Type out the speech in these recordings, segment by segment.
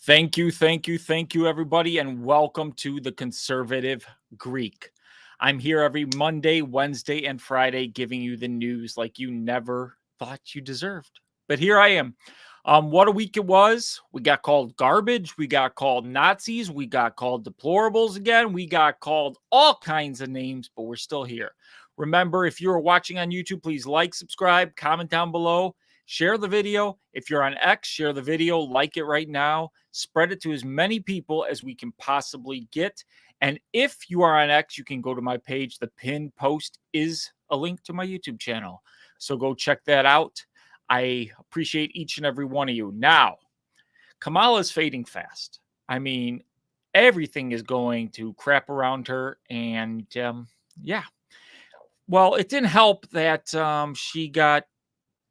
Thank you, everybody, and welcome to the Conservative Greek. I'm here every Monday, Wednesday, and Friday giving you the news like you never thought you deserved. But here I am. What a week it was. We got called garbage. We got called Nazis. We got called deplorables again. We got called all kinds of names, but we're still here. Remember, if you're watching on YouTube, please like, subscribe, comment down below. Share the video. If you're on X, share the video, like it right now. Spread it to as many people as we can possibly get. And if you are on X, you can go to my page. The pinned post is a link to my YouTube channel. So go check that out. I appreciate each and every one of you. Now, Kamala is fading fast. I mean, everything is going to crap around her. And yeah. Well, it didn't help that she got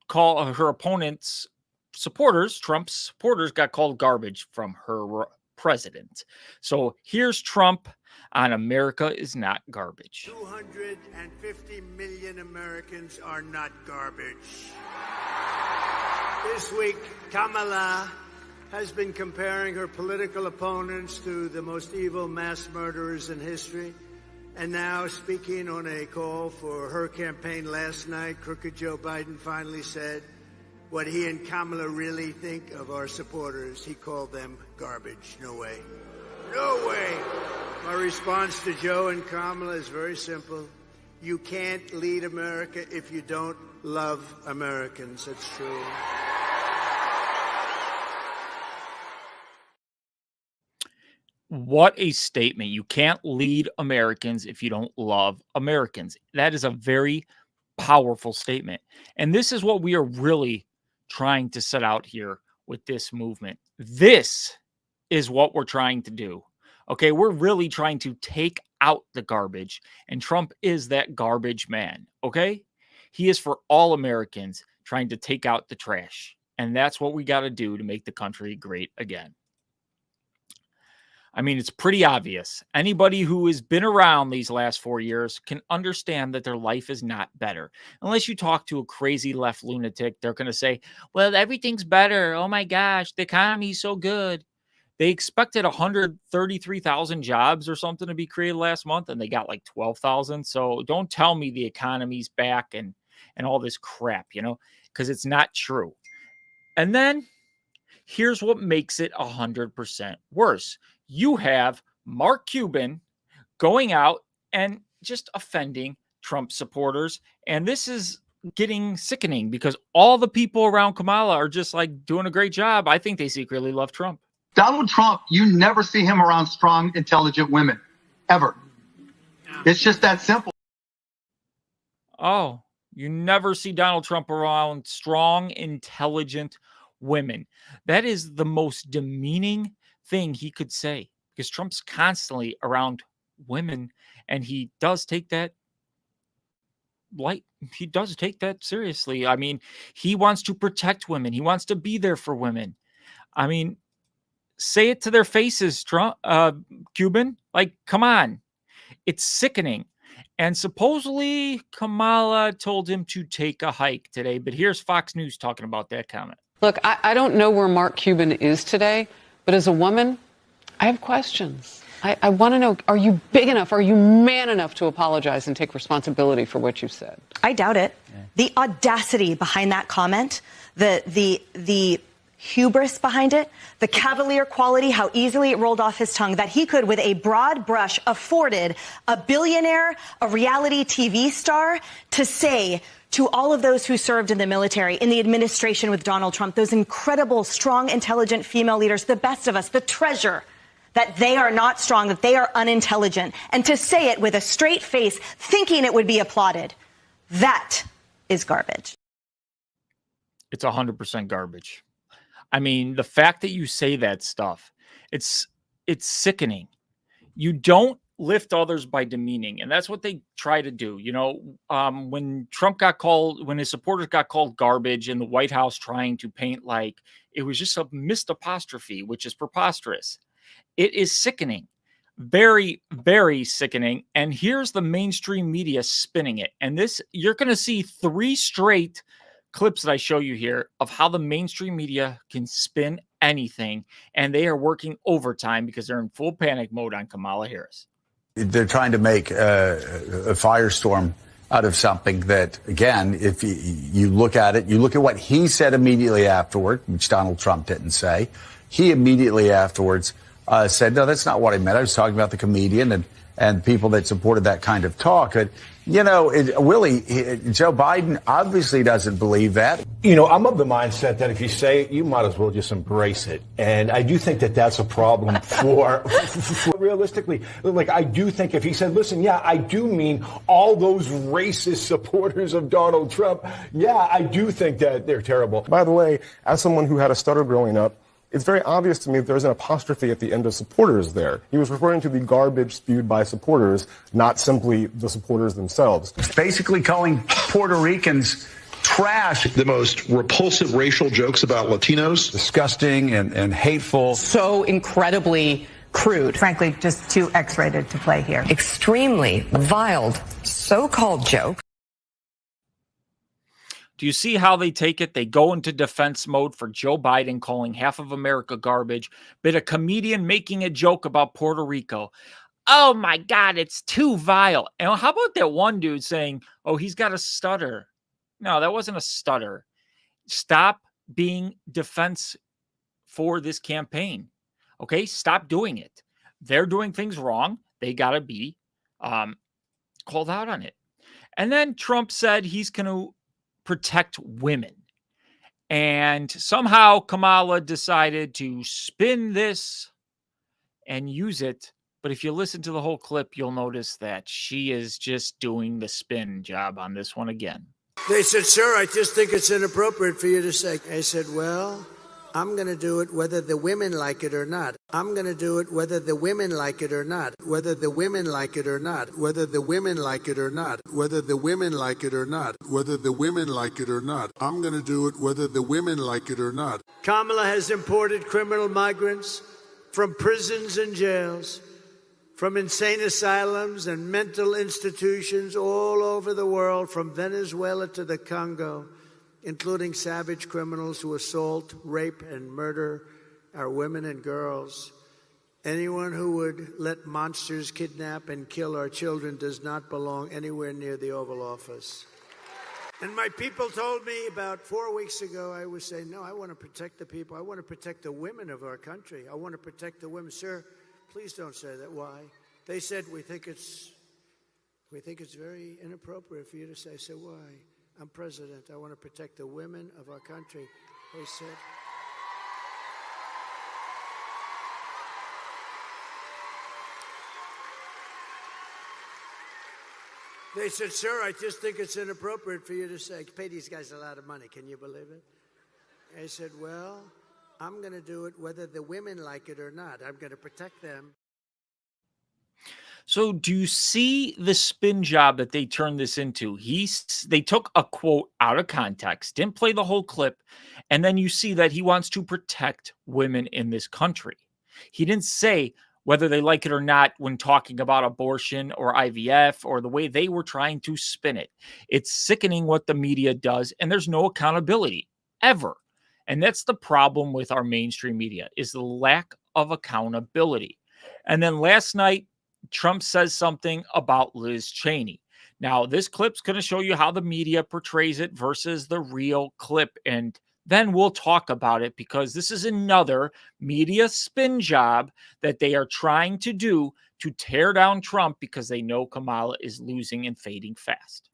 called, her opponent's supporters, Trump's supporters, got called garbage from her president. So here's Trump on America is not garbage. 250 million Americans are not garbage. This week, Kamala has been comparing her political opponents to the most evil mass murderers in history. And now, speaking on a call for her campaign last night, crooked Joe Biden finally said what he and Kamala really think of our supporters. He called them garbage. No way. No way. My response to Joe and Kamala is very simple. You can't lead America if you don't love Americans. That's true. What a statement. You can't lead Americans if you don't love Americans. That is a very powerful statement. And this is what we are really trying to set out here with this movement. This is what we're trying to do. Okay, we're really trying to take out the garbage. And Trump is that garbage man. Okay, he is for all Americans trying to take out the trash. And that's what we got to do to make the country great again. I mean, it's pretty obvious. Anybody who has been around these last 4 years can understand that their life is not better. Unless you talk to a crazy left lunatic, they're going to say, well, everything's better. Oh my gosh, the economy is so good. They expected 133,000 jobs or something to be created last month, and they got like 12,000. So don't tell me the economy's back and all this crap, you know, because it's not true. And then here's what makes it 100% worse. You have Mark Cuban going out and just offending Trump supporters. And this is getting sickening because all the people around Kamala are just like doing a great job. I think they secretly love Trump. Donald Trump, you never see him around strong, intelligent women, ever. It's just that simple. Oh, you never see Donald Trump around strong, intelligent women. That is the most demeaning thing he could say, because Trump's constantly around women, and he does take that he does take that seriously. I mean, he wants to protect women. He wants to be there for women. I mean, say it to their faces, Trump, Cuban. Like, come on. It's sickening. And supposedly Kamala told him to take a hike today, but here's Fox News talking about that comment. Look, I don't know where Mark Cuban is today, but as a woman, I have questions. I want to know, are you big enough? Are you man enough to apologize and take responsibility for what you said? I doubt it. Yeah. The audacity behind that comment, the hubris behind it, the cavalier quality, how easily it rolled off his tongue, that he could, with a broad brush, afforded a billionaire, a reality TV star, to say to all of those who served in the military, in the administration with Donald Trump, those incredible, strong, intelligent female leaders, the best of us, the treasure, that they are not strong, that they are unintelligent, and to say it with a straight face, thinking it would be applauded. That is garbage. It's 100% garbage. I mean, the fact that you say that stuff, it's sickening. You don't lift others by demeaning, and that's what they try to do. You know, when Trump got called, when his supporters got called garbage in the White House, trying to paint like it was just a missed apostrophe, which is preposterous. It is sickening. Very, very sickening. And here's the mainstream media spinning it. And this, you're going to see 3 straight clips that I show you here of how the mainstream media can spin anything, and they are working overtime because they're in full panic mode on Kamala Harris. They're trying to make a firestorm out of something that, again, if you look at it, you look at what he said immediately afterward, which Donald Trump didn't say. He immediately afterwards said, no, that's not what I meant. I was talking about the comedian and people that supported that kind of talk. But, you know, Willie, Joe Biden obviously doesn't believe that. You know, I'm of the mindset that if you say it, you might as well just embrace it. And I do think that that's a problem for realistically, like, I do think if he said, listen, yeah, I do mean all those racist supporters of Donald Trump. Yeah, I do think that they're terrible. By the way, as someone who had a stutter growing up, it's very obvious to me that there's an apostrophe at the end of supporters there. He was referring to the garbage spewed by supporters, not simply the supporters themselves. It's basically calling Puerto Ricans trash. The most repulsive racial jokes about Latinos. Disgusting and hateful. So incredibly crude. Frankly, just too X-rated to play here. Extremely vile so-called joke. Do you see how they take it? They go into defense mode for Joe Biden calling half of America garbage, but a comedian making a joke about Puerto Rico. Oh my God, it's too vile. And how about that one dude saying, oh, he's got a stutter? No, that wasn't a stutter. Stop being defense for this campaign. Okay, stop doing it. They're doing things wrong. They got to be called out on it. And then Trump said he's going to protect women. And somehow Kamala decided to spin this and use it. But if you listen to the whole clip, you'll notice that she is just doing the spin job on this one again. They said, sir, I just think it's inappropriate for you to say. I said, well, I'm going to do it whether the women like it or not. I'm going to do it whether the women like it or not. Whether the women like it or not. Whether the women like it or not. Whether the women like it or not. Whether the women like it or not. I'm going to do it whether the women like it or not. Kamala has imported criminal migrants from prisons and jails, from insane asylums and mental institutions all over the world, from Venezuela to the Congo, including savage criminals who assault, rape, and murder our women and girls. Anyone who would let monsters kidnap and kill our children does not belong anywhere near the Oval Office. And my people told me about 4 weeks ago, I was saying, no, I want to protect the people. I want to protect the women of our country. I want to protect the women. Sir, please don't say that. Why? They said, we think it's very inappropriate for you to say. I said, why? I'm president. I want to protect the women of our country. They said. They said, sir, I just think it's inappropriate for you to say, pay these guys a lot of money. Can you believe it? I said, well, I'm going to do it whether the women like it or not. I'm going to protect them. So do you see the spin job that they turned this into? They took a quote out of context, didn't play the whole clip, and then you see that he wants to protect women in this country. He didn't say whether they like it or not when talking about abortion or IVF or the way they were trying to spin it. It's sickening what the media does, and there's no accountability ever. And that's the problem with our mainstream media, is the lack of accountability. And then last night, Trump says something about Liz Cheney. Now, this clip's going to show you how the media portrays it versus the real clip. And then we'll talk about it, because this is another media spin job that they are trying to do to tear down Trump, because they know Kamala is losing and fading fast.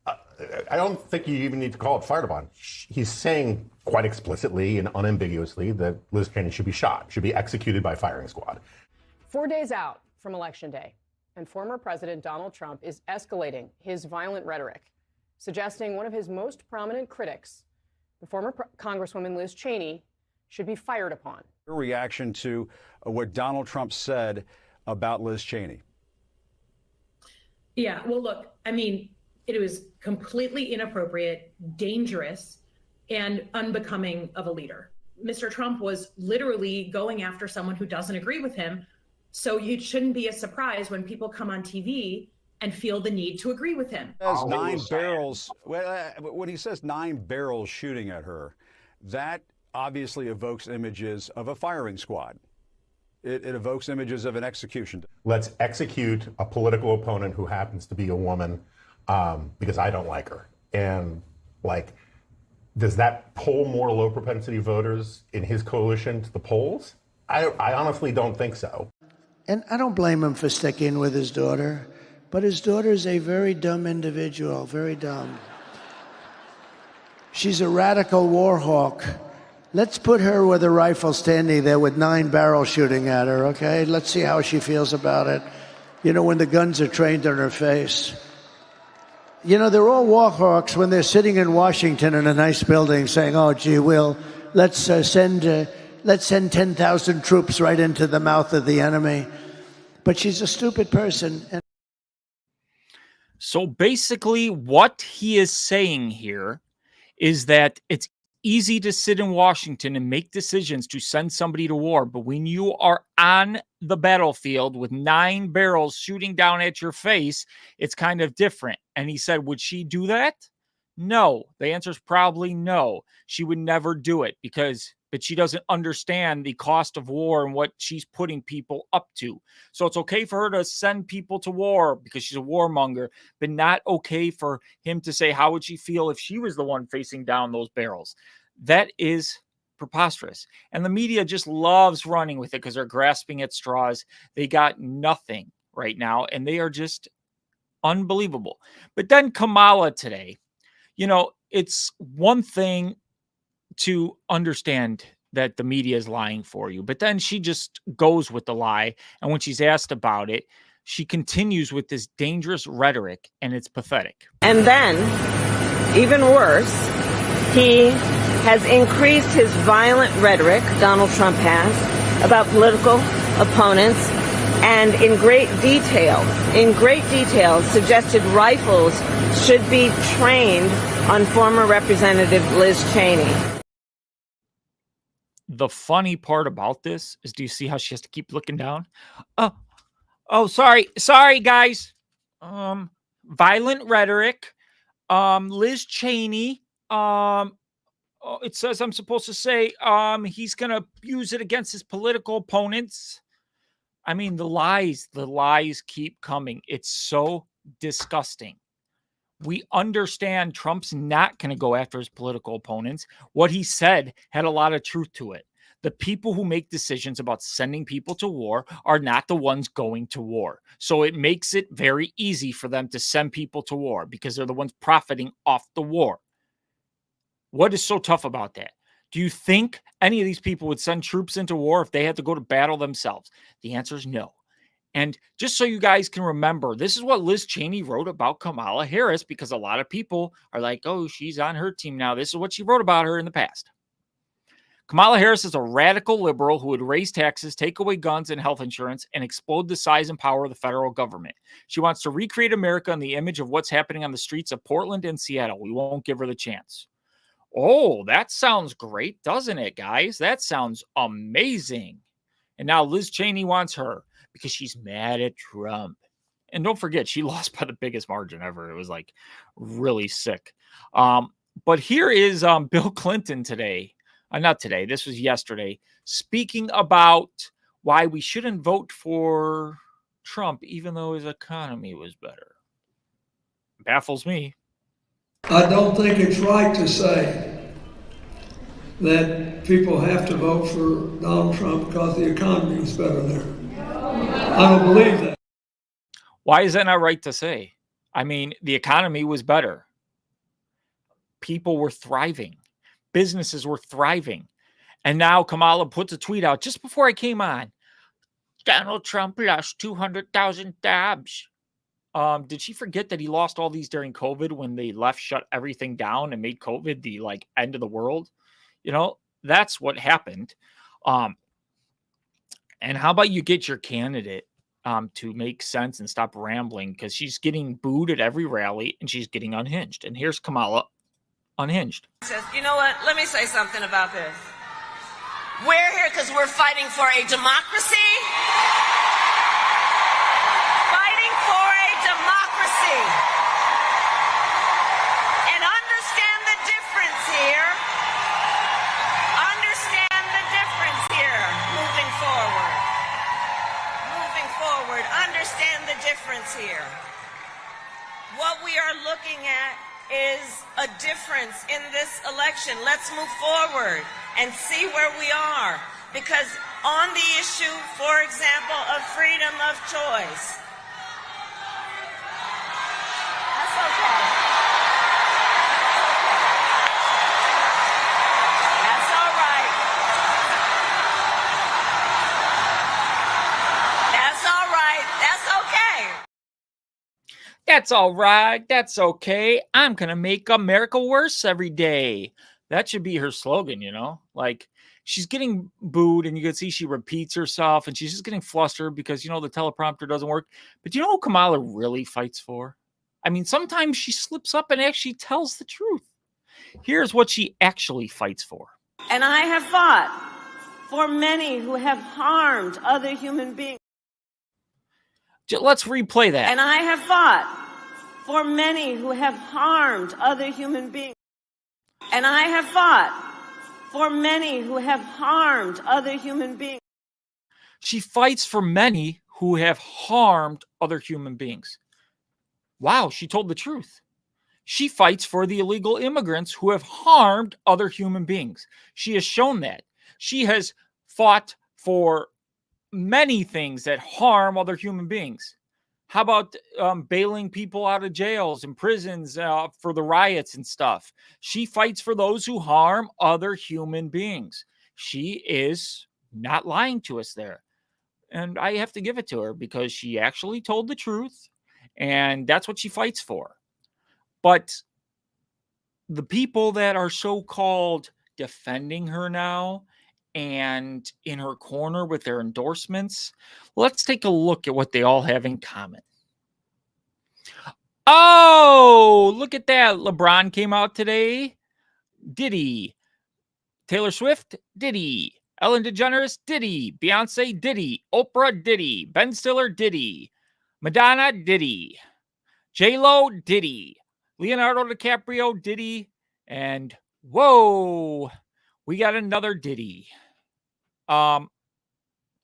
I don't think you even need to call it fired upon. He's saying quite explicitly and unambiguously that Liz Cheney should be shot, should be executed by firing squad. 4 days out from Election Day, and former President Donald Trump is escalating his violent rhetoric, suggesting one of his most prominent critics, the former Congresswoman Liz Cheney, should be fired upon. Your reaction to what Donald Trump said about Liz Cheney? Yeah, well, look, I mean, it was completely inappropriate, dangerous, and unbecoming of a leader. Mr. Trump was literally going after someone who doesn't agree with him. So it shouldn't be a surprise when people come on TV and feel the need to agree with him. When he says 9 barrels shooting at her, that obviously evokes images of a firing squad. It evokes images of an execution. Let's execute a political opponent who happens to be a woman because I don't like her. And like, does that pull more low propensity voters in his coalition to the polls? I honestly don't think so. And I don't blame him for sticking with his daughter, but his daughter's a very dumb individual, very dumb. She's a radical war hawk. Let's put her with a rifle standing there with 9 barrels shooting at her, okay? Let's see how she feels about it. You know, when the guns are trained on her face. You know, they're all war hawks when they're sitting in Washington in a nice building saying, oh, gee, let's send 10,000 troops right into the mouth of the enemy. But she's a stupid person. So basically what he is saying here is that it's easy to sit in Washington and make decisions to send somebody to war. But when you are on the battlefield with 9 barrels shooting down at your face, it's kind of different. And he said, would she do that? No. The answer is probably no. She would never do it but she doesn't understand the cost of war and what she's putting people up to. So it's okay for her to send people to war because she's a warmonger, but not okay for him to say, how would she feel if she was the one facing down those barrels? That is preposterous. And the media just loves running with it because they're grasping at straws. They got nothing right now, and they are just unbelievable. But then Kamala today, you know, it's one thing to understand that the media is lying for you, but then she just goes with the lie. And when she's asked about it, she continues with this dangerous rhetoric, and it's pathetic. And then, even worse, he has increased his violent rhetoric, Donald Trump has, about political opponents, and in great detail, suggested rifles should be trained on former Representative Liz Cheney. The funny part about this is, do you see how she has to keep looking down? Oh, sorry, guys. Violent rhetoric. Liz Cheney. It says I'm supposed to say he's gonna use it against his political opponents. I mean, the lies keep coming. It's so disgusting. We understand Trump's not going to go after his political opponents. What he said had a lot of truth to it. The people who make decisions about sending people to war are not the ones going to war. So it makes it very easy for them to send people to war because they're the ones profiting off the war. What is so tough about that? Do you think any of these people would send troops into war if they had to go to battle themselves? The answer is no. And just so you guys can remember, this is what Liz Cheney wrote about Kamala Harris, because a lot of people are like, oh, she's on her team now. This is what she wrote about her in the past. Kamala Harris is a radical liberal who would raise taxes, take away guns and health insurance, and explode the size and power of the federal government. She wants to recreate America in the image of what's happening on the streets of Portland and Seattle. We won't give her the chance. Oh, that sounds great, doesn't it, guys? That sounds amazing. And now Liz Cheney wants her because she's mad at Trump. And don't forget, she lost by the biggest margin ever. It was like really sick. But here is Bill Clinton today. Not today. This was yesterday. Speaking about why we shouldn't vote for Trump, even though his economy was better. Baffles me. I don't think it's right to say that people have to vote for Donald Trump because the economy is better there. I don't believe that. Why is that not right to say? I mean, the economy was better. People were thriving. Businesses were thriving. And now Kamala puts a tweet out just before I came on. Donald Trump lost 200,000 jobs. Did she forget that he lost all these during COVID when they shut everything down and made COVID the end of the world? You know, that's what happened. And how about you get your candidate to make sense and stop rambling, because she's getting booed at every rally and she's getting unhinged. And here's Kamala unhinged. Says, you know what? Let me say something about this. We're here because we're fighting for a democracy. Fighting for a democracy. And understand the difference here. understand the difference here. What we are looking at is a difference in this election. Let's move forward and see where we are. Because on the issue, for example, of freedom of choice, that's okay. That's all right. That's all right. That's okay. That's all right. That's okay. I'm going to make America worse every day. That should be her slogan, you know? Like, she's getting booed, and you can see she repeats herself, and she's just getting flustered because, you know, the teleprompter doesn't work. But you know who Kamala really fights for? I mean, sometimes she slips up and actually tells the truth. Here's what she actually fights for. And I have fought for many who have harmed other human beings. Let's replay that. And I have fought for many who have harmed other human beings. And I have fought for many who have harmed other human beings. She fights for many who have harmed other human beings. Wow, she told the truth. She fights for the illegal immigrants who have harmed other human beings. She has shown that. She has fought for many things that harm other human beings. How about bailing people out of jails and prisons for the riots and stuff? She fights for those who harm other human beings. She is not lying to us there. And I have to give it to her because she actually told the truth. And that's what she fights for. But the people that are so-called defending her now and in her corner with their endorsements, let's take a look at what they all have in common. Oh, look at that. LeBron came out today. Did he? Taylor Swift? Did he? Ellen DeGeneres? Did he? Beyonce? Did he? Oprah? Did he? Ben Stiller? Did he? Madonna? Did he? J-Lo? Did he? Leonardo DiCaprio? Did he? And whoa, we got another Diddy. A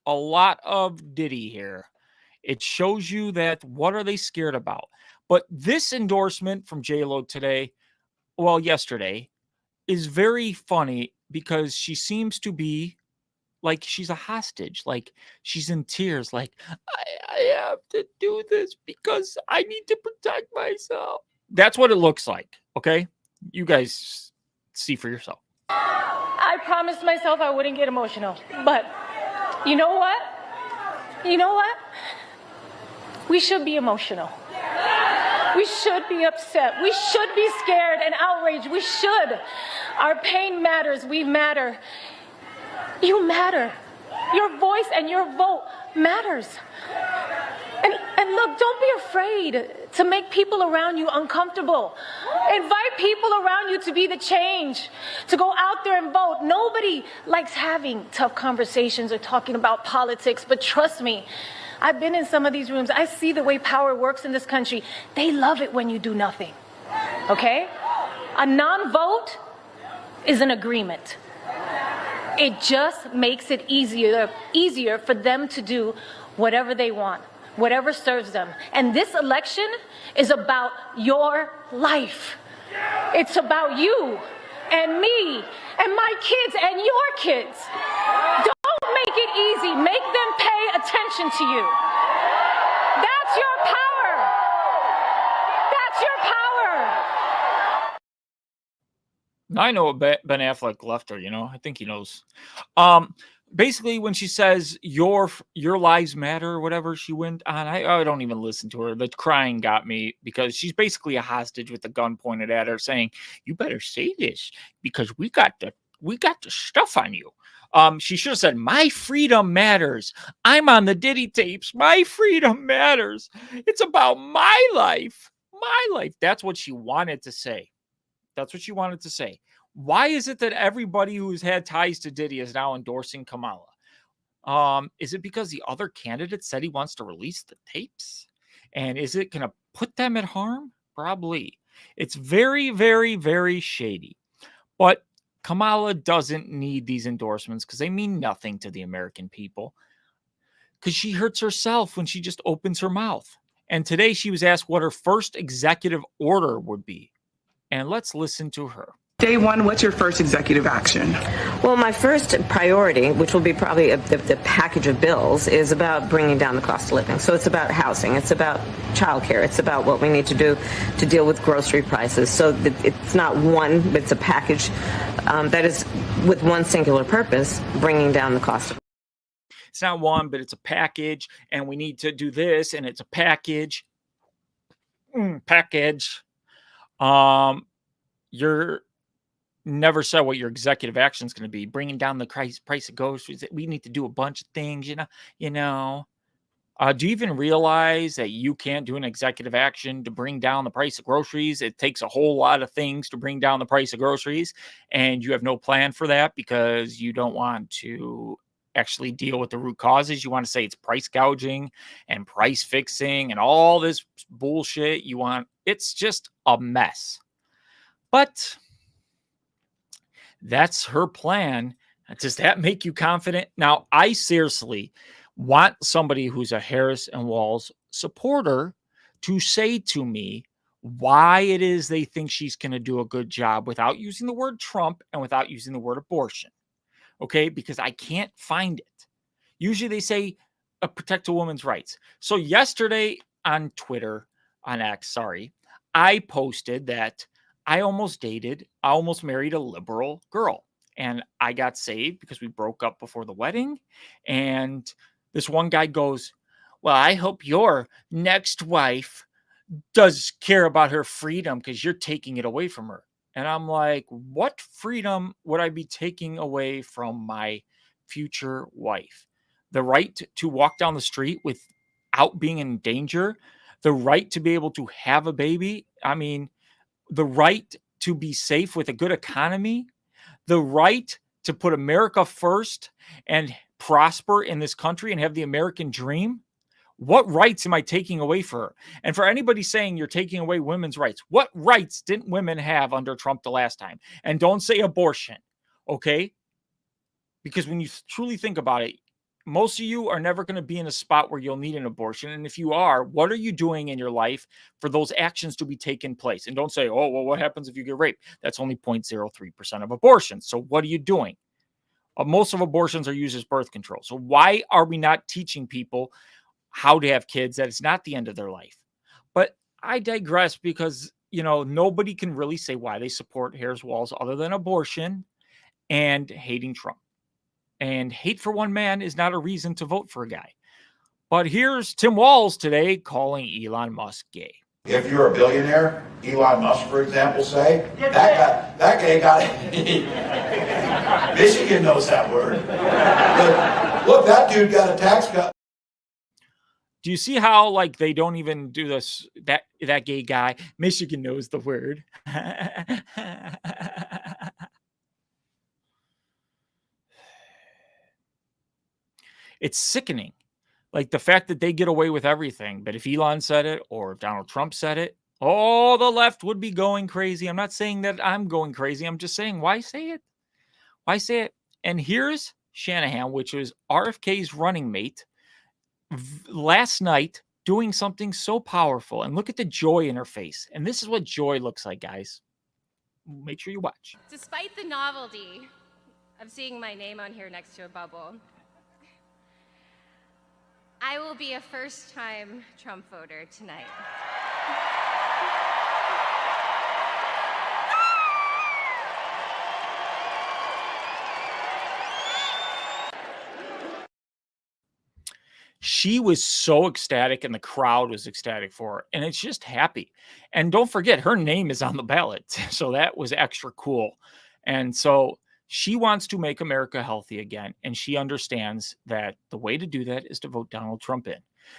lot of Diddy here. It shows you that what are they scared about? But this endorsement from J-Lo today, well, yesterday, is very funny because she seems to be like she's a hostage. Like she's in tears. Like, I have to do this because I need to protect myself. That's what it looks like. Okay? You guys see for yourself. I promised myself I wouldn't get emotional. But you know what? You know what? We should be emotional. We should be upset. We should be scared and outraged. We should. Our pain matters. We matter. You matter. Your voice and your vote matters. And look, don't be afraid to make people around you uncomfortable. Invite people around you to be the change, to go out there and vote. Nobody likes having tough conversations or talking about politics, but trust me, I've been in some of these rooms. I see the way power works in this country. They love it when you do nothing, okay? A non-vote is an agreement. It just makes it easier for them to do whatever they want, whatever serves them. And this election is about your life. It's about you and me and my kids and your kids. Don't make it easy. Make them pay attention to you. That's your power. That's your power. I know what Ben Affleck left her, you know. I think he knows. Basically, when she says your lives matter or whatever she went on, I don't even listen to her. The crying got me because she's basically a hostage with a gun pointed at her saying, you better say this because we got the stuff on you. She should have said, my freedom matters. I'm on the Diddy tapes. My freedom matters. It's about my life. My life. That's what she wanted to say. That's what she wanted to say. Why is it that everybody who's had ties to Diddy is now endorsing Kamala? Is it because the other candidate said he wants to release the tapes? And is it going to put them at harm? Probably. It's very, very, very shady. But Kamala doesn't need these endorsements because they mean nothing to the American people. because she hurts herself when she just opens her mouth. And today she was asked what her first executive order would be. And let's listen to her. Day one, what's your first executive action? Well, my first priority, which will be probably the package of bills, is about bringing down the cost of living. So it's about housing. It's about childcare. It's about what we need to do to deal with grocery prices. So it's not one, but it's a package that is with one singular purpose, bringing down the cost of living. It's not one, but it's a package, and we need to do this, and it's a package. Package. You're never said what your executive action is going to be. Bringing down the price of groceries. We need to do a bunch of things, Do you even realize that you can't do an executive action to bring down the price of groceries? It takes a whole lot of things to bring down the price of groceries, and you have no plan for that because you don't want to actually deal with the root causes. You want to say it's price gouging and price fixing and all this bullshit. It's just a mess. But that's her plan. Does that make you confident? Now, I seriously want somebody who's a Harris and Walz supporter to say to me why it is they think she's going to do a good job without using the word Trump and without using the word abortion. Okay, because I can't find it. Usually they say protect a woman's rights. So yesterday on Twitter, on X, I posted that I almost married a liberal girl, and I got saved because we broke up before the wedding. And this one guy goes, well, I hope your next wife does care about her freedom because you're taking it away from her. And I'm like, what freedom would I be taking away from my future wife? The right to walk down the street without being in danger, the right to be able to have a baby. I mean, the right to be safe with a good economy, the right to put America first and prosper in this country and have the American dream. What rights am I taking away for her? And for anybody saying you're taking away women's rights, what rights didn't women have under Trump the last time? And don't say abortion, okay? Because when you truly think about it, most of you are never going to be in a spot where you'll need an abortion. And if you are, what are you doing in your life for those actions to be taken place? And don't say, oh, well, what happens if you get raped? That's only 0.03% of abortions. So what are you doing? Most of abortions are used as birth control. So why are we not teaching people how to have kids, that it's not the end of their life? But I digress because, nobody can really say why they support Harris Walz other than abortion and hating Trump. And hate for one man is not a reason to vote for a guy. But here's Tim Walz today calling Elon Musk gay. If you're a billionaire, Elon Musk, for example, say, that guy got it. Michigan knows that word. Look, that dude got a tax cut. Do you see how they don't even do this? That gay guy, Michigan knows the word. It's sickening. The fact that they get away with everything. But if Elon said it or if Donald Trump said it, the left would be going crazy. I'm not saying that I'm going crazy. I'm just saying, why say it? Why say it? And here's Shanahan, which was RFK's running mate, last night doing something so powerful. And look at the joy in her face. And this is what joy looks like, guys. Make sure you watch. Despite the novelty of seeing my name on here next to a bubble, I will be a first-time Trump voter tonight. She was so ecstatic and the crowd was ecstatic for her. And it's just happy. And don't forget, her name is on the ballot. So that was extra cool. And so she wants to make America healthy again. And she understands that the way to do that is to vote Donald Trump in.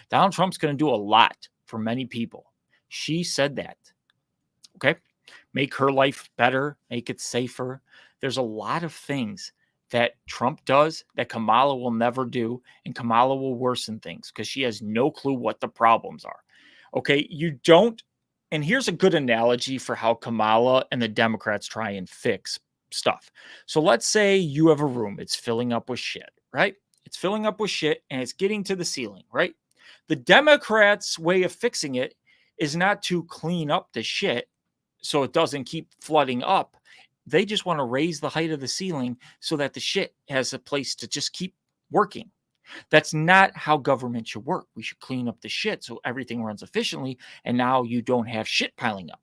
Donald Trump's going to do a lot for many people. She said that. Okay. Make her life better, make it safer. There's a lot of things that Trump does that Kamala will never do, and Kamala will worsen things because she has no clue what the problems are. Okay, and here's a good analogy for how Kamala and the Democrats try and fix stuff. So let's say you have a room, it's filling up with shit, right? It's filling up with shit and it's getting to the ceiling, right? The Democrats' way of fixing it is not to clean up the shit so it doesn't keep flooding up. They just want to raise the height of the ceiling so that the shit has a place to just keep working. That's not how government should work. We should clean up the shit so everything runs efficiently, and now you don't have shit piling up.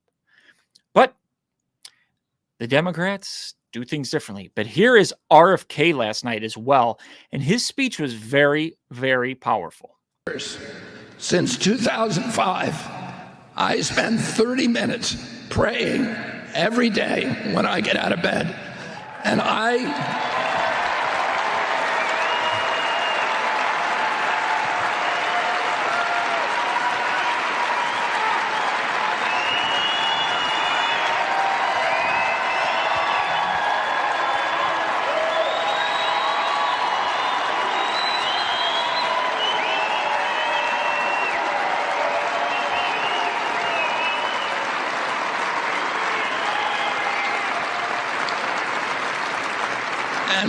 But the Democrats do things differently. But here is RFK last night as well, and his speech was very, very powerful. Since 2005, I spend 30 minutes praying every day when I get out of bed. And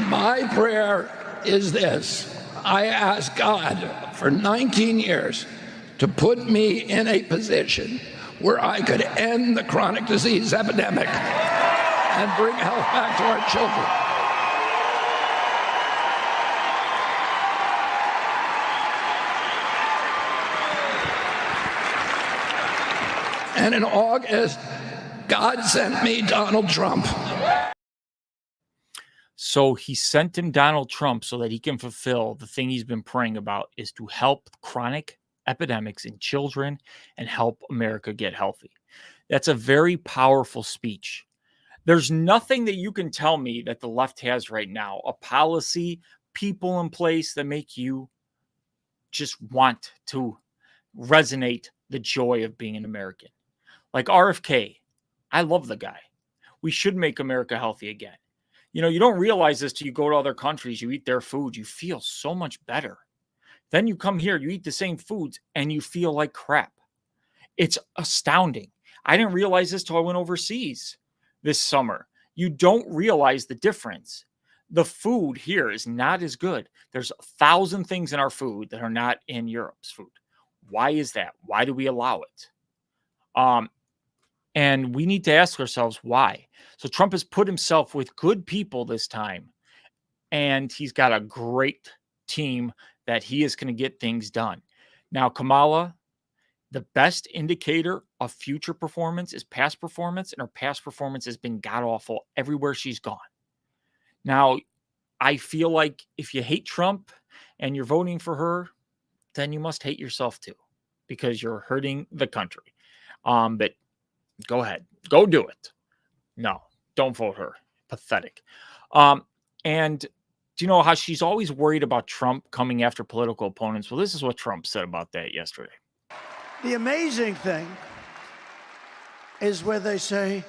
my prayer is this. I ask God for 19 years to put me in a position where I could end the chronic disease epidemic and bring health back to our children. And in August, God sent me Donald Trump. So he sent him Donald Trump so that he can fulfill the thing he's been praying about, is to help chronic epidemics in children and help America get healthy. That's a very powerful speech. There's nothing that you can tell me that the left has right now, a policy, people in place that make you just want to resonate the joy of being an American. Like RFK, I love the guy. We should make America healthy again. You know, you don't realize this till you go to other countries, you eat their food, you feel so much better. Then you come here, you eat the same foods, and you feel like crap. It's astounding. I didn't realize this till I went overseas this summer. You don't realize the difference. The food here is not as good. There's 1,000 things in our food that are not in Europe's food. Why is that? Why do we allow it? And we need to ask ourselves why. So Trump has put himself with good people this time, and he's got a great team that he is going to get things done. Now, Kamala, the best indicator of future performance is past performance, and her past performance has been god-awful everywhere she's gone. Now, I feel like if you hate Trump and you're voting for her, then you must hate yourself too, because you're hurting the country. But go ahead. Go do it. No, don't vote her. Pathetic. And do you know how she's always worried about Trump coming after political opponents? Well, this is what Trump said about that yesterday. The amazing thing is where they say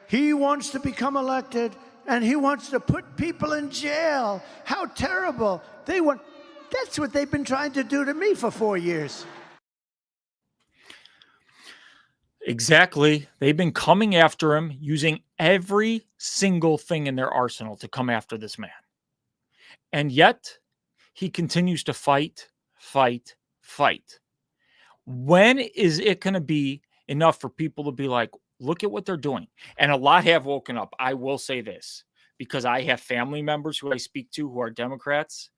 he wants to become elected and he wants to put people in jail. How terrible. That's what they've been trying to do to me for 4 years. Exactly. They've been coming after him, using every single thing in their arsenal to come after this man. And yet, he continues to fight, fight, fight. When is it going to be enough for people to be like, look at what they're doing? And a lot have woken up. I will say this, because I have family members who I speak to who are Democrats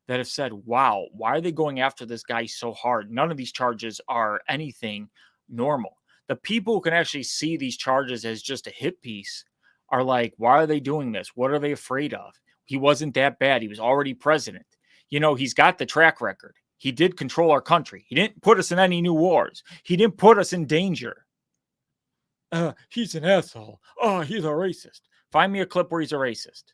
that have said, wow, why are they going after this guy so hard? None of these charges are anything normal. The people who can actually see these charges as just a hit piece are like, why are they doing this? What are they afraid of? He wasn't that bad. He was already president. You know, he's got the track record. He did control our country. He didn't put us in any new wars. He didn't put us in danger. He's an asshole. Oh, he's a racist. Find me a clip where he's a racist.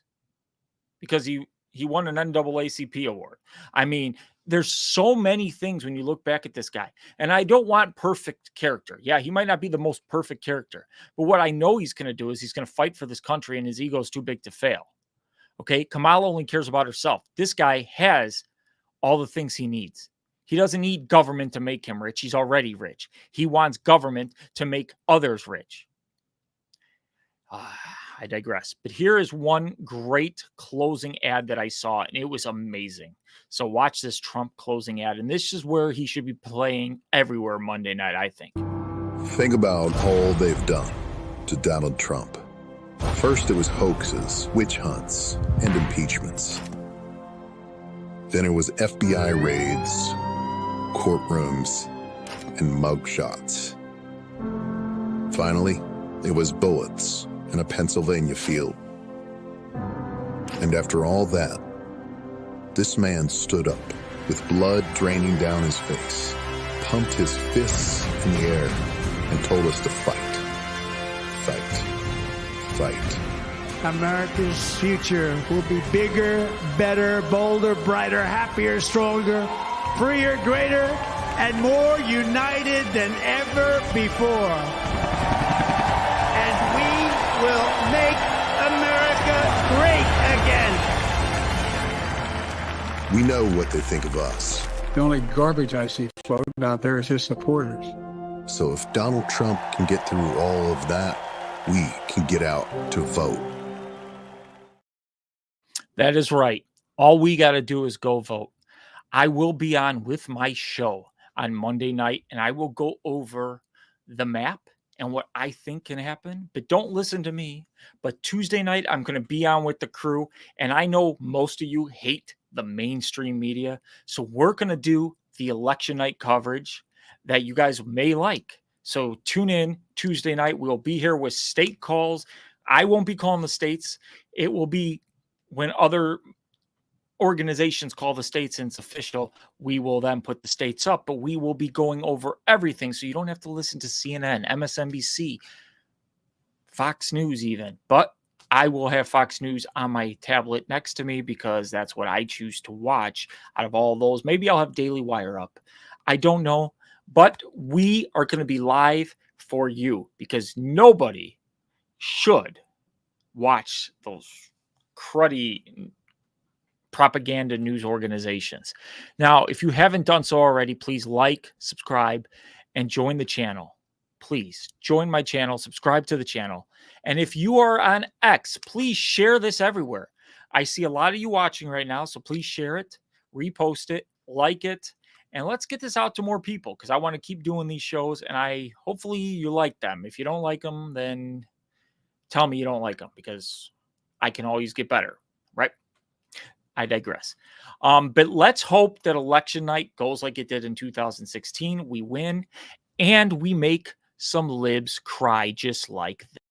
Because he won an NAACP award. I mean, there's so many things when you look back at this guy. And I don't want perfect character. Yeah, he might not be the most perfect character. But what I know he's going to do is he's going to fight for this country, and his ego is too big to fail. Okay, Kamala only cares about herself. This guy has all the things he needs. He doesn't need government to make him rich. He's already rich. He wants government to make others rich. I digress. But here is one great closing ad that I saw, and it was amazing. So watch this Trump closing ad, and this is where he should be playing everywhere Monday night, I think. Think about all they've done to Donald Trump. First, it was hoaxes, witch hunts, and impeachments. Then it was FBI raids, courtrooms, and mugshots. Finally, it was bullets in a Pennsylvania field. And after all that, this man stood up with blood draining down his face, pumped his fists in the air, and told us to fight. Fight. Fight. America's future will be bigger, better, bolder, brighter, happier, stronger, freer, greater, and more united than ever before. And we will make America great again. We know what they think of us. The only garbage I see floating out there is his supporters. So if Donald Trump can get through all of that, we can get out to vote. That is right. All we got to do is go vote. I will be on with my show on Monday night, and I will go over the map and what I think can happen. But don't listen to me. But Tuesday night, I'm going to be on with the crew, and I know most of you hate the mainstream media, so we're going to do the election night coverage that you guys may like. So tune in Tuesday night. We'll be here with state calls. I won't be calling the states. It will be when other organizations call the states and it's official. We will then put the states up, but we will be going over everything. So you don't have to listen to CNN, MSNBC, Fox News even. But I will have Fox News on my tablet next to me because that's what I choose to watch out of all those. Maybe I'll have Daily Wire up. I don't know. But we are going to be live for you because nobody should watch those cruddy propaganda news organizations. Now, if you haven't done so already, please like, subscribe, and join the channel. Please join my channel, subscribe to the channel. And if you are on X, please share this everywhere. I see a lot of you watching right now, so please share it, repost it, like it. And let's get this out to more people because I want to keep doing these shows and hopefully you like them. If you don't like them, then tell me you don't like them because I can always get better, right? I digress. But let's hope that election night goes like it did in 2016. We win and we make some libs cry just like this.